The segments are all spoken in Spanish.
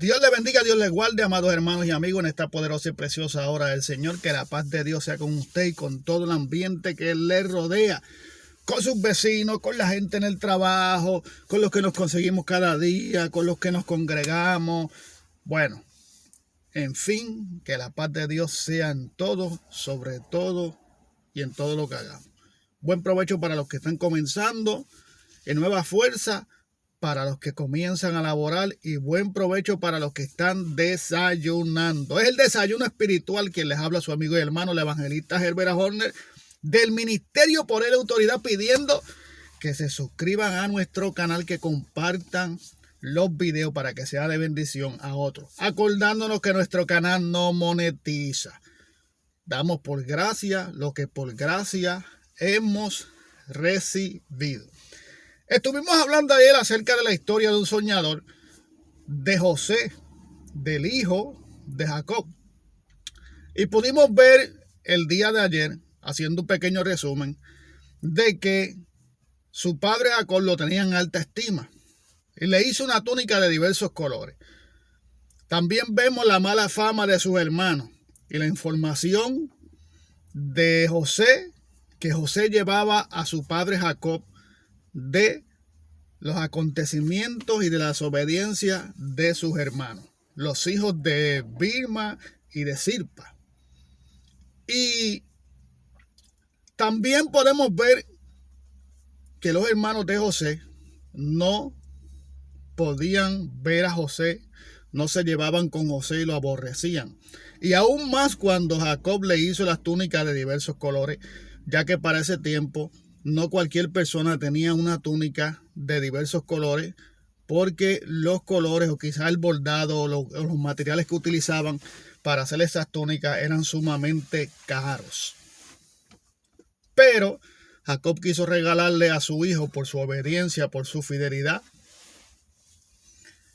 Dios le bendiga, Dios le guarde, amados hermanos y amigos, en esta poderosa y preciosa hora del Señor. Que la paz de Dios sea con usted y con todo el ambiente que le rodea, con sus vecinos, con la gente en el trabajo, con los que nos conseguimos cada día, con los que nos congregamos. Bueno, en fin, que la paz de Dios sea en todo, sobre todo y en todo lo que hagamos. Buen provecho para los que están comenzando en nueva fuerza, para los que comienzan a laborar, y buen provecho para los que están desayunando. Es el desayuno espiritual quien les habla, su amigo y hermano, el evangelista Herbert Horner, del Ministerio por Él Autoridad, pidiendo que se suscriban a nuestro canal, que compartan los videos para que sea de bendición a otros. Acordándonos que nuestro canal no monetiza. Damos por gracia lo que por gracia hemos recibido. Estuvimos hablando ayer acerca de la historia de un soñador, de José, del hijo de Jacob. Y pudimos ver el día de ayer, haciendo un pequeño resumen, de que su padre Jacob lo tenía en alta estima y le hizo una túnica de diversos colores. También vemos la mala fama de sus hermanos y la información de José, que José llevaba a su padre Jacob de los acontecimientos y de la desobediencia de sus hermanos, los hijos de Bilha y de Zilpa. Y también podemos ver que los hermanos de José no podían ver a José, no se llevaban con José y lo aborrecían. Y aún más cuando Jacob le hizo las túnicas de diversos colores, ya que para ese tiempo no cualquier persona tenía una túnica de diversos colores, porque los colores o quizás el bordado o los materiales que utilizaban para hacer esas túnicas eran sumamente caros. Pero Jacob quiso regalarle a su hijo, por su obediencia, por su fidelidad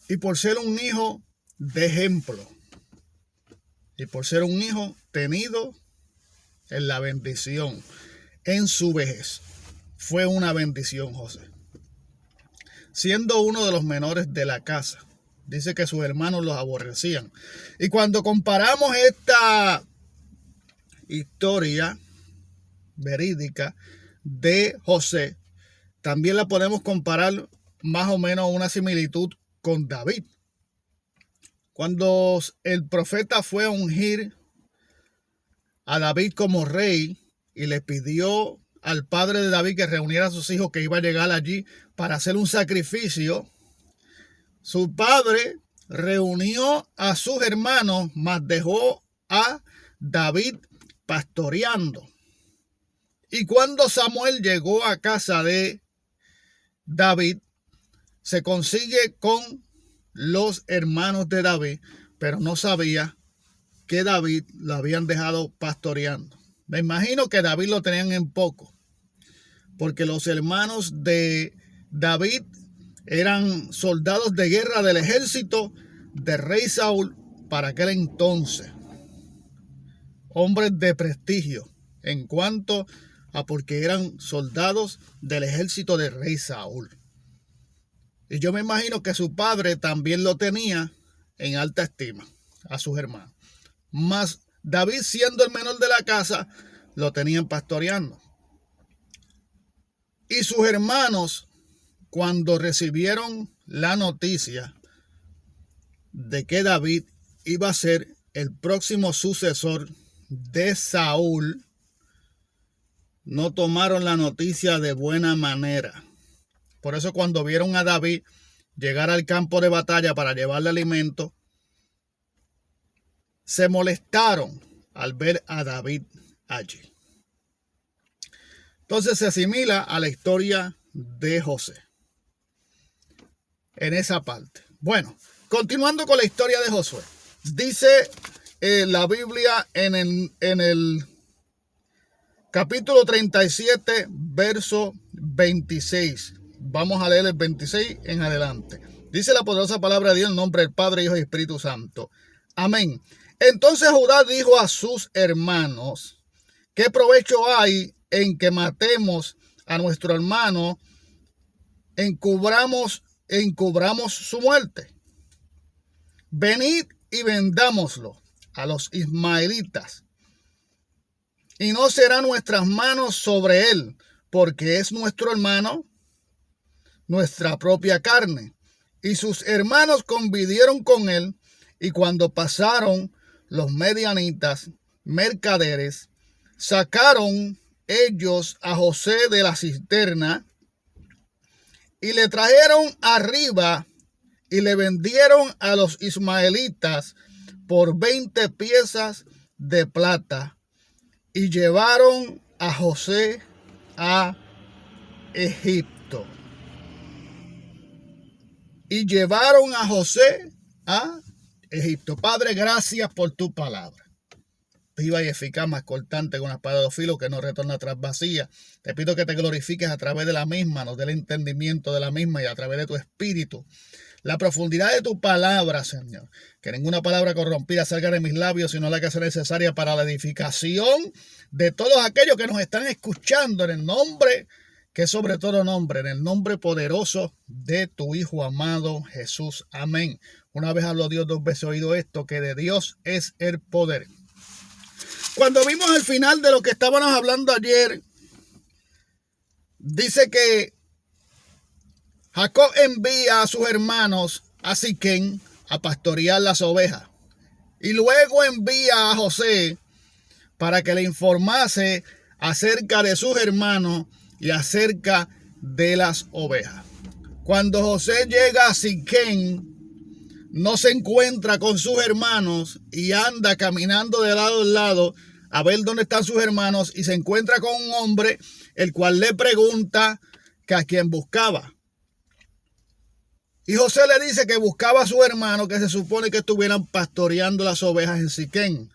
y por ser un hijo de ejemplo y por ser un hijo tenido en la bendición en su vejez. Fue una bendición José, siendo uno de los menores de la casa. Dice que sus hermanos los aborrecían. Y cuando comparamos esta historia verídica de José, también la podemos comparar más o menos una similitud con David. Cuando el profeta fue a ungir a David como rey y le pidió al padre de David que reuniera a sus hijos, que iba a llegar allí para hacer un sacrificio, su padre reunió a sus hermanos, mas dejó a David pastoreando. Y cuando Samuel llegó a casa de David, se consigue con los hermanos de David, pero no sabía que David lo habían dejado pastoreando. Me imagino que David lo tenían en poco, porque los hermanos de David eran soldados de guerra del ejército del rey Saúl para aquel entonces. Hombres de prestigio en cuanto a porque eran soldados del ejército del rey Saúl. Y yo me imagino que su padre también lo tenía en alta estima a sus hermanos. Mas David, siendo el menor de la casa, lo tenían pastoreando. Y sus hermanos, cuando recibieron la noticia de que David iba a ser el próximo sucesor de Saúl, no tomaron la noticia de buena manera. Por eso cuando vieron a David llegar al campo de batalla para llevarle alimento, se molestaron al ver a David allí. Entonces se asimila a la historia de José en esa parte. Bueno, continuando con la historia de Josué. Dice la Biblia en el capítulo 37, verso 26. Vamos a leer el 26 en adelante. Dice la poderosa palabra de Dios en nombre del Padre, Hijo y Espíritu Santo. Amén. Entonces Judá dijo a sus hermanos: ¿qué provecho hay en que matemos a nuestro hermano, encubramos su muerte? venid y vendámoslo a los ismaelitas, y no serán nuestras manos sobre él, porque es nuestro hermano, nuestra propia carne. Y sus hermanos convidieron con él, y cuando pasaron los medianitas, mercaderes, sacaron ellos a José de la cisterna, y le trajeron arriba, y le vendieron a los ismaelitas por 20 piezas de plata, y llevaron a José a Egipto. Y llevaron a José a Egipto. Padre, gracias por tu palabra. Viva y eficaz, más cortante que una espada de dos filos, que no retorna atrás vacía. Te pido que te glorifiques a través de la misma, nos dé el entendimiento de la misma y a través de tu espíritu. La profundidad de tu palabra, Señor. Que ninguna palabra corrompida salga de mis labios, sino la que sea necesaria para la edificación de todos aquellos que nos están escuchando, en el nombre que es sobre todo nombre, en el nombre poderoso de tu Hijo amado Jesús. Amén. Una vez habló Dios, dos veces oído esto, que de Dios es el poder. Cuando vimos el final de lo que estábamos hablando ayer, dice que Jacob envía a sus hermanos a Siquem a pastorear las ovejas. Y luego envía a José para que le informase acerca de sus hermanos y acerca de las ovejas. Cuando José llega a Siquem, no se encuentra con sus hermanos y anda caminando de lado en lado a ver dónde están sus hermanos, y se encuentra con un hombre el cual le pregunta que a quién buscaba. Y José le dice que buscaba a su hermano, que se supone que estuvieran pastoreando las ovejas en Siquem.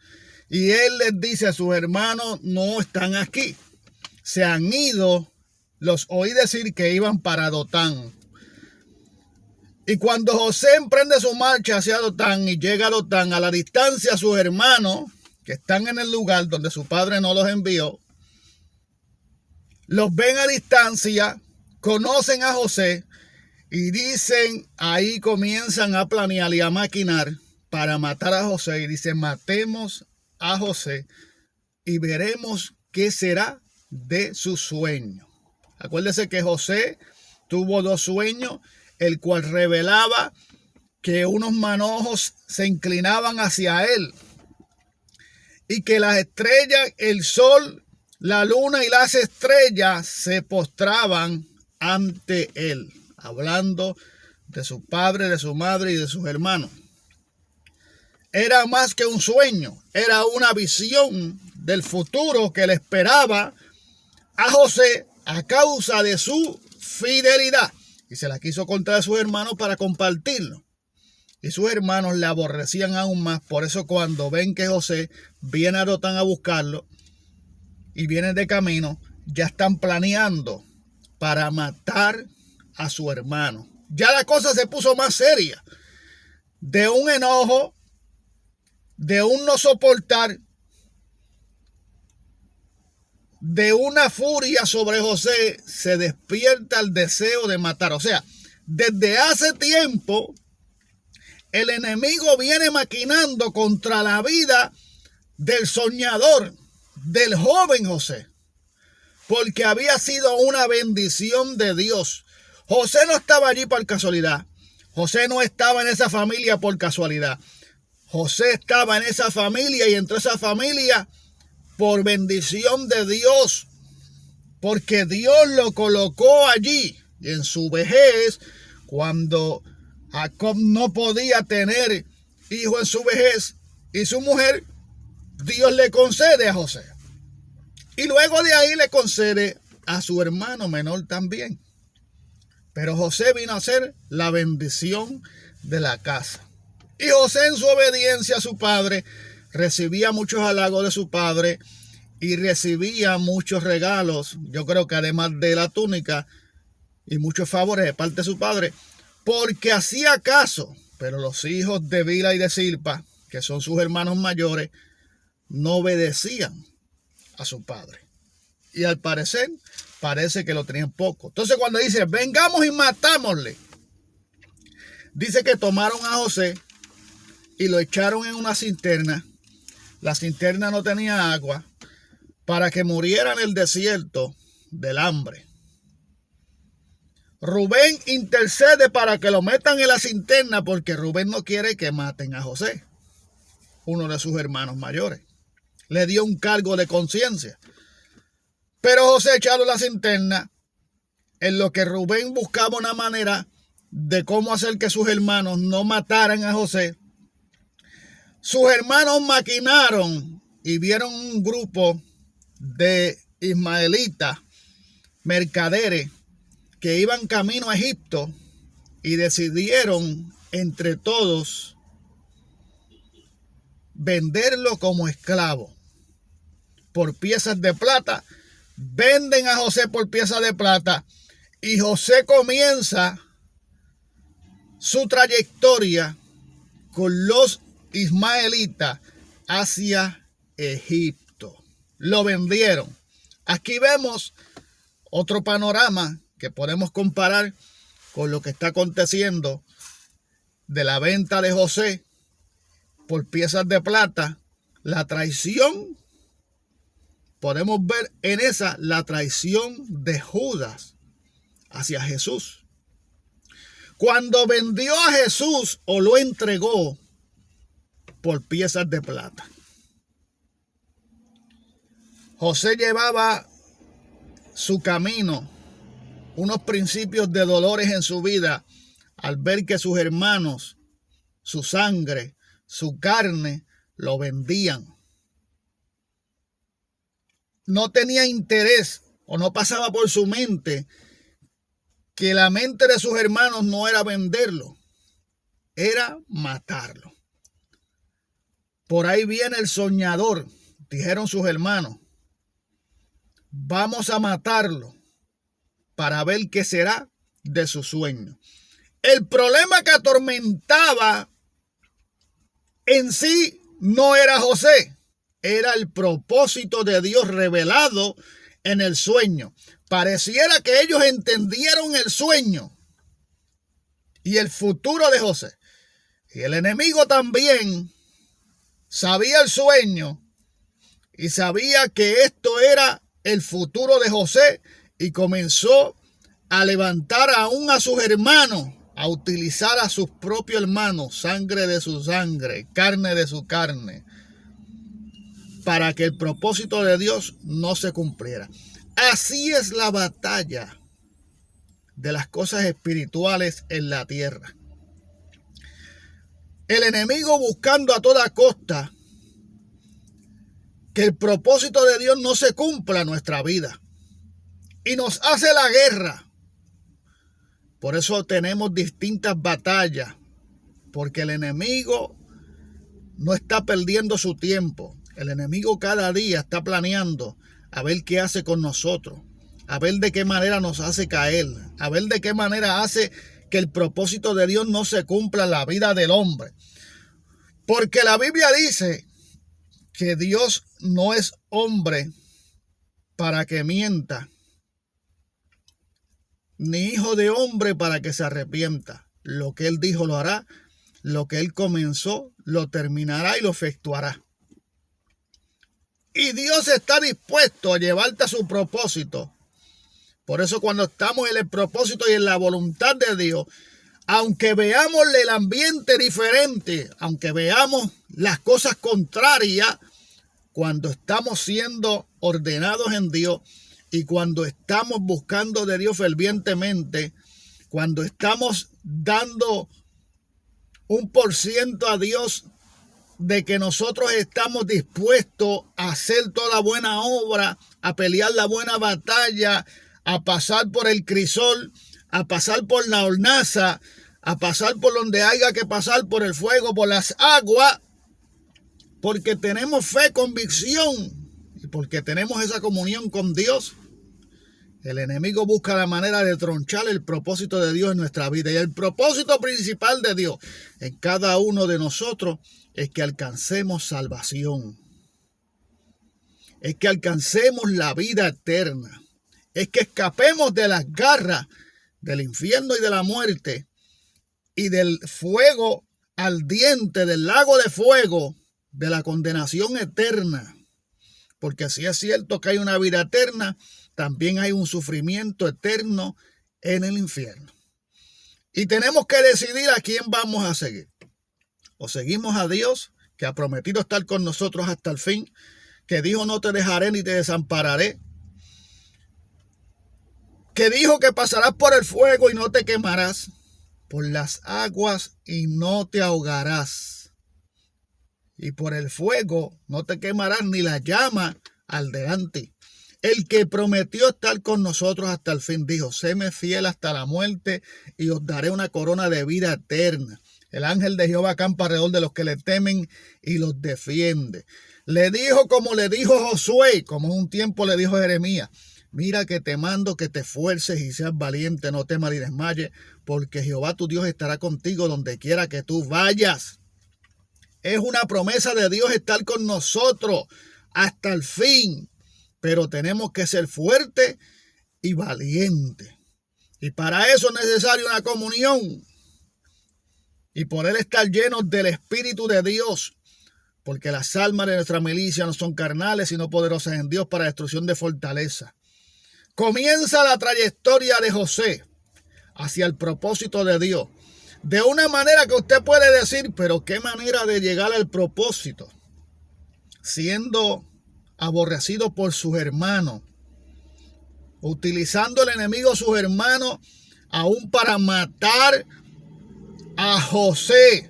Y él les dice a sus hermanos: no están aquí, se han ido. Los oí decir que iban para Dotán. Y cuando José emprende su marcha hacia Dotán y llega a Dotán, a la distancia sus hermanos, que están en el lugar donde su padre no los envió, los ven a distancia, conocen a José y dicen, ahí comienzan a planear y a maquinar para matar a José. Y dicen: matemos a José y veremos qué será de su sueño. Acuérdese que José tuvo dos sueños, el cual revelaba que unos manojos se inclinaban hacia él y que las estrellas, el sol, la luna y las estrellas se postraban ante él, hablando de su padre, de su madre y de sus hermanos. Era más que un sueño, era una visión del futuro que le esperaba a José a causa de su fidelidad. Y se la quiso contar a sus hermanos para compartirlo. Y sus hermanos le aborrecían aún más. Por eso cuando ven que José viene a Dotán a buscarlo y viene de camino, ya están planeando para matar a su hermano. Ya la cosa se puso más seria. De un enojo, de un no soportar, de una furia sobre José, se despierta el deseo de matar. O sea, desde hace tiempo el enemigo viene maquinando contra la vida del soñador, del joven José, porque había sido una bendición de Dios. José no estaba allí por casualidad. José no estaba en esa familia por casualidad. José estaba en esa familia y entró a esa familia por bendición de Dios, porque Dios lo colocó allí. Y en su vejez, cuando Jacob no podía tener hijo en su vejez y su mujer, Dios le concede a José. Y luego de ahí le concede a su hermano menor también. Pero José vino a ser la bendición de la casa. Y José, en su obediencia a su padre, recibía muchos halagos de su padre y recibía muchos regalos. Yo creo que además de la túnica y muchos favores de parte de su padre, porque hacía caso. Pero los hijos de Bilha y de Zilpa, que son sus hermanos mayores, no obedecían a su padre. Y al parecer, parece que lo tenían poco. Entonces cuando dice, vengamos y matámosle, dice que tomaron a José y lo echaron en una cisterna. La cisterna no tenía agua, para que muriera en el desierto del hambre. Rubén intercede para que lo metan en la cisterna porque Rubén no quiere que maten a José, uno de sus hermanos mayores. Le dio un cargo de conciencia. Pero José echado en la cisterna, en lo que Rubén buscaba una manera de cómo hacer que sus hermanos no mataran a José. Sus hermanos maquinaron y vieron un grupo de ismaelitas, mercaderes, que iban camino a Egipto y decidieron entre todos venderlo como esclavo por piezas de plata. Venden a José por piezas de plata y José comienza su trayectoria con los ismaelitas hacia Egipto. Lo vendieron. Aquí vemos otro panorama que podemos comparar con lo que está aconteciendo de la venta de José por piezas de plata, la traición. Podemos ver en esa la traición de Judas hacia Jesús. Cuando vendió a Jesús o lo entregó por piezas de plata. José llevaba su camino, unos principios de dolores en su vida al ver que sus hermanos, su sangre, su carne, lo vendían. No tenía interés o no pasaba por su mente que la mente de sus hermanos no era venderlo, era matarlo. Por ahí viene el soñador, dijeron sus hermanos. Vamos a matarlo para ver qué será de su sueño. El problema que atormentaba en sí no era José, era el propósito de Dios revelado en el sueño. Pareciera que ellos entendieron el sueño y el futuro de José. Y el enemigo también sabía el sueño y sabía que esto era el futuro de José y comenzó a levantar aún a sus hermanos, a utilizar a sus propios hermanos, sangre de su sangre, carne de su carne, para que el propósito de Dios no se cumpliera. Así es la batalla de las cosas espirituales en la tierra. El enemigo buscando a toda costa que el propósito de Dios no se cumpla en nuestra vida. Y nos hace la guerra. Por eso tenemos distintas batallas. Porque el enemigo no está perdiendo su tiempo. El enemigo cada día está planeando a ver qué hace con nosotros. A ver de qué manera nos hace caer. A ver de qué manera hace que el propósito de Dios no se cumpla en la vida del hombre. Porque la Biblia dice que Dios no es hombre para que mienta, ni hijo de hombre para que se arrepienta. Lo que Él dijo lo hará, lo que Él comenzó lo terminará y lo efectuará. Y Dios está dispuesto a llevarte a su propósito. Por eso cuando estamos en el propósito y en la voluntad de Dios, aunque veamos el ambiente diferente, aunque veamos las cosas contrarias, cuando estamos siendo ordenados en Dios y cuando estamos buscando de Dios fervientemente, cuando estamos dando 1% a Dios de que nosotros estamos dispuestos a hacer toda buena obra, a pelear la buena batalla, a pasar por el crisol, a pasar por la hornaza, a pasar por donde haya que pasar, por el fuego, por las aguas, porque tenemos fe, convicción y porque tenemos esa comunión con Dios. El enemigo busca la manera de tronchar el propósito de Dios en nuestra vida. Y el propósito principal de Dios en cada uno de nosotros es que alcancemos salvación. Es que alcancemos la vida eterna. Es que escapemos de las garras del infierno y de la muerte y del fuego ardiente del lago de fuego de la condenación eterna. Porque si es cierto que hay una vida eterna, también hay un sufrimiento eterno en el infierno. Y tenemos que decidir a quién vamos a seguir. O seguimos a Dios, que ha prometido estar con nosotros hasta el fin, que dijo no te dejaré ni te desampararé, que dijo que pasarás por el fuego y no te quemarás, por las aguas y no te ahogarás, y por el fuego no te quemarás ni la llama arderante. El que prometió estar con nosotros hasta el fin dijo, séme fiel hasta la muerte y os daré una corona de vida eterna. El ángel de Jehová acampa alrededor de los que le temen y los defiende. Le dijo como le dijo Josué, como en un tiempo le dijo Jeremías, mira que te mando que te esfuerces y seas valiente, no temas ni desmayes, porque Jehová tu Dios estará contigo donde quiera que tú vayas. Es una promesa de Dios estar con nosotros hasta el fin, pero tenemos que ser fuertes y valientes. Y para eso es necesaria una comunión y poder estar llenos del Espíritu de Dios, porque las almas de nuestra milicia no son carnales, sino poderosas en Dios para destrucción de fortaleza. Comienza la trayectoria de José hacia el propósito de Dios. De una manera que usted puede decir, pero qué manera de llegar al propósito. Siendo aborrecido por sus hermanos. Utilizando el enemigo a sus hermanos aún para matar a José.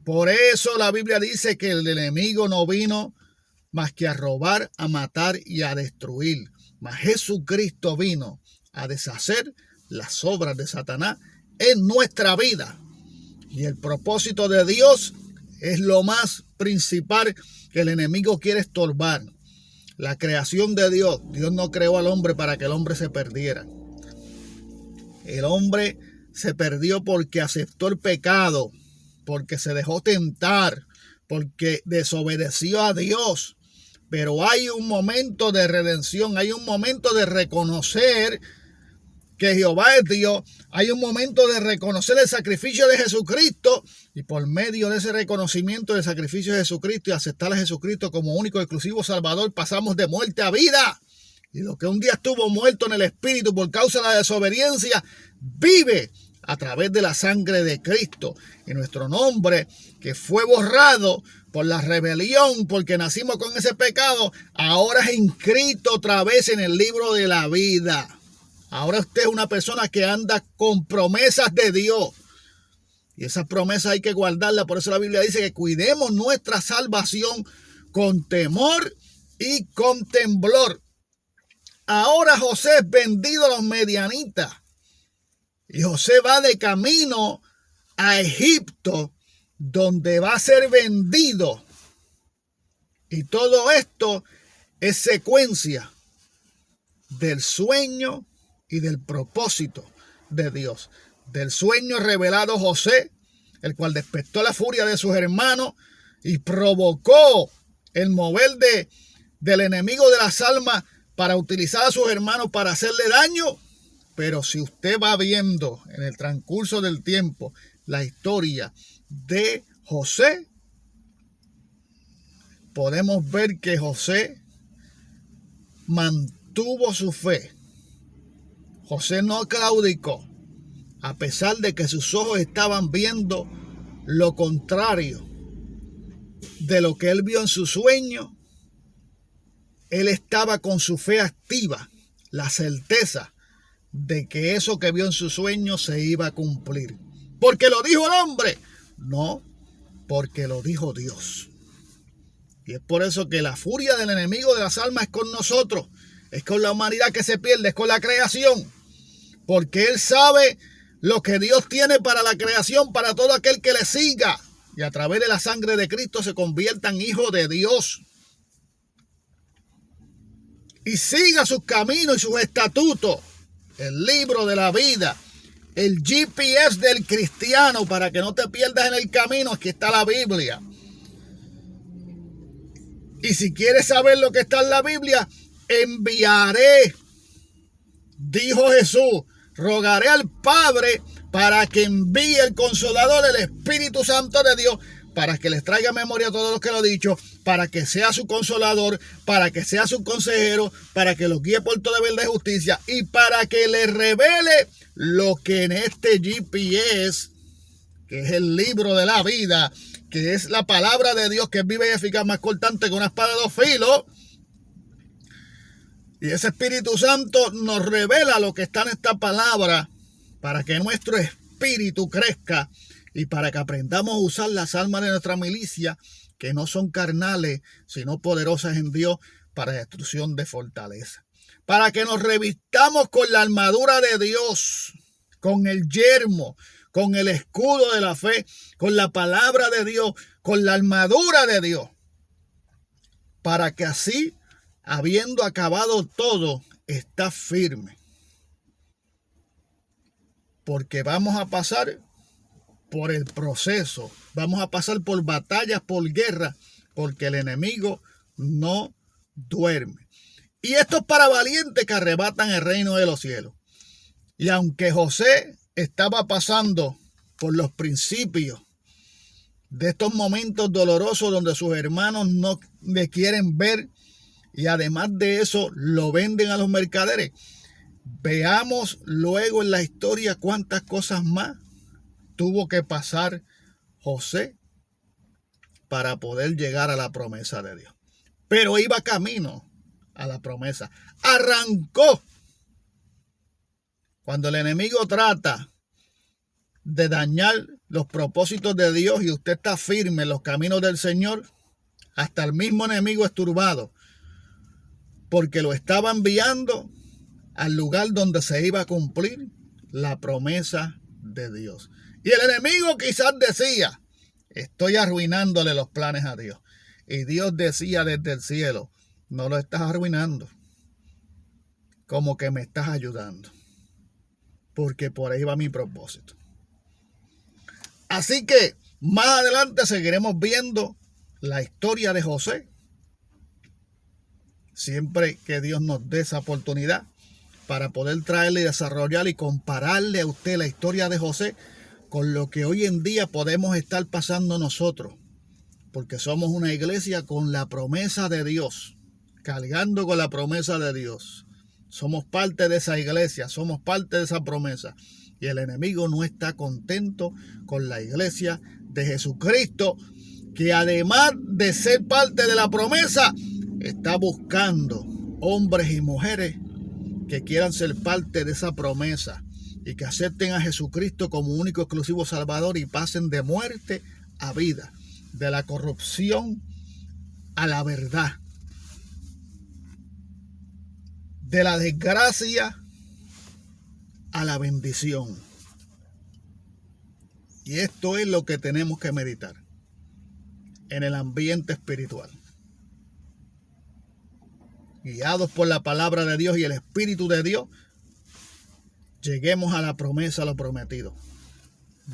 Por eso la Biblia dice que el enemigo no vino más que a robar, a matar y a destruir. Mas Jesucristo vino a deshacer las obras de Satanás en nuestra vida. Y el propósito de Dios es lo más principal que el enemigo quiere estorbar. La creación de Dios. Dios no creó al hombre para que el hombre se perdiera. El hombre se perdió porque aceptó el pecado, porque se dejó tentar, porque desobedeció a Dios. Pero hay un momento de redención, hay un momento de reconocer que Jehová es Dios, hay un momento de reconocer el sacrificio de Jesucristo y por medio de ese reconocimiento del sacrificio de Jesucristo y aceptar a Jesucristo como único y exclusivo Salvador, pasamos de muerte a vida. Y lo que un día estuvo muerto en el Espíritu por causa de la desobediencia, vive a través de la sangre de Cristo. Y nuestro nombre, que fue borrado por la rebelión, porque nacimos con ese pecado, ahora es inscrito otra vez en el libro de la vida. Ahora usted es una persona que anda con promesas de Dios. Y esas promesas hay que guardarlas. Por eso la Biblia dice que cuidemos nuestra salvación con temor y con temblor. Ahora José es vendido a los medianitas. Y José va de camino a Egipto, donde va a ser vendido. Y todo esto es secuencia del sueño y del propósito de Dios. Del sueño revelado José, el cual despertó la furia de sus hermanos y provocó el mover del enemigo de las almas para utilizar a sus hermanos para hacerle daño. Pero si usted va viendo en el transcurso del tiempo la historia de José, podemos ver que José mantuvo su fe. José no claudicó, a pesar de que sus ojos estaban viendo lo contrario de lo que él vio en su sueño. Él estaba con su fe activa, la certeza de que eso que vio en su sueño se iba a cumplir. ¿Porque lo dijo el hombre? No, porque lo dijo Dios. Y es por eso que la furia del enemigo de las almas es con nosotros, es con la humanidad que se pierde, es con la creación. Porque él sabe lo que Dios tiene para la creación, para todo aquel que le siga. Y a través de la sangre de Cristo se conviertan hijos de Dios. Y siga sus caminos y sus estatutos. El libro de la vida. El GPS del cristiano para que no te pierdas en el camino. Aquí está la Biblia. Y si quieres saber lo que está en la Biblia, enviaré, dijo Jesús, rogaré al Padre para que envíe el Consolador, el Espíritu Santo de Dios, para que les traiga memoria a todos los que lo he dicho, para que sea su consolador, para que sea su consejero, para que los guíe por toda verdad y justicia y para que les revele lo que en este GPS, que es el libro de la vida, que es la palabra de Dios, que es viva y eficaz, más cortante que una espada de 2 filos. Y ese Espíritu Santo nos revela lo que está en esta palabra para que nuestro espíritu crezca y para que aprendamos a usar las armas de nuestra milicia, que no son carnales, sino poderosas en Dios para destrucción de fortaleza. Para que nos revistamos con la armadura de Dios, con el yermo, con el escudo de la fe, con la palabra de Dios, con la armadura de Dios. Para que así, habiendo acabado todo, está firme. Porque vamos a pasar por el proceso, vamos a pasar por batallas, por guerra, porque el enemigo no duerme. Y esto es para valientes que arrebatan el reino de los cielos. Y aunque José estaba pasando por los principios de estos momentos dolorosos donde sus hermanos no le quieren ver y además de eso lo venden a los mercaderes, veamos luego en la historia cuántas cosas más tuvo que pasar José para poder llegar a la promesa de Dios. Pero iba camino a la promesa. Arrancó. Cuando el enemigo trata de dañar los propósitos de Dios y usted está firme en los caminos del Señor, hasta el mismo enemigo es turbado, porque lo estaba enviando al lugar donde se iba a cumplir la promesa de Dios. Y el enemigo quizás decía, estoy arruinándole los planes a Dios. Y Dios decía desde el cielo, no lo estás arruinando, como que me estás ayudando, porque por ahí va mi propósito. Así que más adelante seguiremos viendo la historia de José, siempre que Dios nos dé esa oportunidad para poder traerle y desarrollar y compararle a usted la historia de José con lo que hoy en día podemos estar pasando nosotros, porque somos una iglesia con la promesa de Dios, cargando con la promesa de Dios. Somos parte de esa iglesia, somos parte de esa promesa. Y el enemigo no está contento con la iglesia de Jesucristo, que además de ser parte de la promesa, está buscando hombres y mujeres que quieran ser parte de esa promesa y que acepten a Jesucristo como único exclusivo Salvador y pasen de muerte a vida, de la corrupción a la verdad, de la desgracia a la bendición. Y esto es lo que tenemos que meditar en el ambiente espiritual. Guiados por la palabra de Dios y el Espíritu de Dios, lleguemos a la promesa, a lo prometido.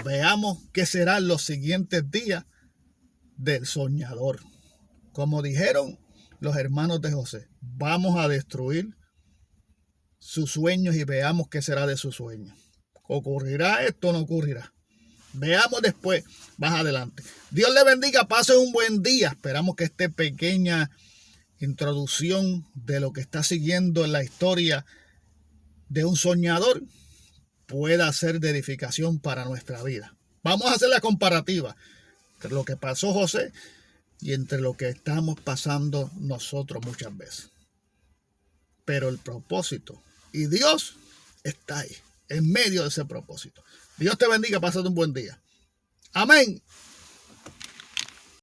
Veamos qué serán los siguientes días del soñador. Como dijeron los hermanos de José, vamos a destruir sus sueños y veamos qué será de sus sueños. ¿Ocurrirá esto o no ocurrirá? Veamos después, más adelante. Dios le bendiga, pase un buen día. Esperamos que esta pequeña introducción de lo que está siguiendo en la historia de un soñador pueda ser de edificación para nuestra vida. Vamos a hacer la comparativa entre lo que pasó José y entre lo que estamos pasando nosotros muchas veces. Pero el propósito y Dios está ahí, en medio de ese propósito. Dios te bendiga, pásate un buen día. Amén.